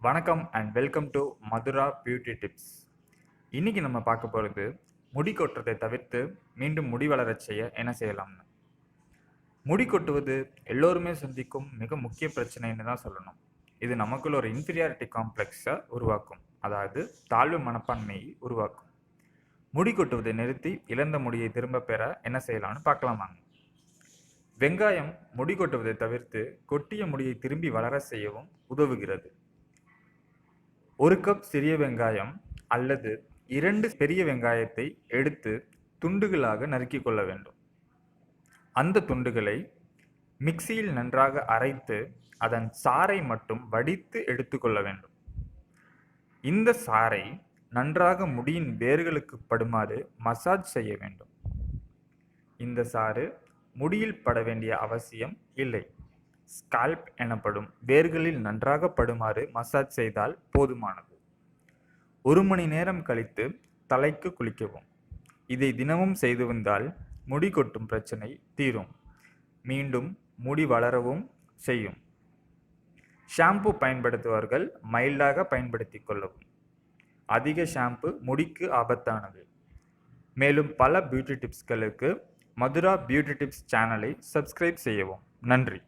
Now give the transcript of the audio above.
வணக்கம் and welcome to Madhura beauty tips. இன்னைக்கு நம்ம பார்க்க போகிறது முடி கொட்டுறதை தவிர்த்து மீண்டும் முடி வளரச் செய்ய என்ன செய்யலாம்னு. முடி கொட்டுவது எல்லோருமே சந்திக்கும் மிக முக்கிய பிரச்சனைன்னு தான் சொல்லணும். இது நமக்குள்ள ஒரு இன்ஃபீரியாரிட்டி காம்ப்ளெக்ஸை உருவாக்கும், அதாவது தாழ்வு மனப்பான்மையை உருவாக்கும். முடி கொட்டுவதை நிறுத்தி இழந்த முடியை திரும்ப பெற என்ன செய்யலாம்னு பார்க்கலாமாங்க. வெங்காயம் முடி கொட்டுவதை தவிர்த்து கொட்டிய முடியை திரும்பி வளர செய்யவும் உதவுகிறது. ஒரு கப் சிறிய வெங்காயம் அல்லது 2 பெரிய வெங்காயத்தை எடுத்து துண்டுகளாக நறுக்கிக் கொள்ள வேண்டும். அந்த துண்டுகளை மிக்சியில் நன்றாக அரைத்து அதன் சாறை மட்டும் வடித்து எடுத்துக்கொள்ள வேண்டும். இந்த சாறை நன்றாக முடியின் வேர்களுக்கு படுமாறு மசாஜ் செய்ய வேண்டும். இந்த சாறு முடியில் பட வேண்டிய அவசியம் இல்லை. ஸ்கால்ப் எனப்படும் வேர்களில் நன்றாக படுமாறு மசாஜ் செய்தால் போதுமானது. 1 மணி நேரம் கழித்து தலைக்கு குளிக்கவும். இதை தினமும் செய்து வந்தால் முடி கொட்டும் பிரச்சனை தீரும், மீண்டும் முடி வளரவும் செய்யும். ஷாம்பு பயன்படுத்துபவர்கள் மைல்டாக பயன்படுத்திக் கொள்ளவும். அதிக ஷாம்பு முடிக்கு ஆபத்தானது. மேலும் பல பியூட்டி டிப்ஸ்களுக்கு மதுரா பியூட்டி டிப்ஸ் சேனலை சப்ஸ்கிரைப் செய்யவும். நன்றி.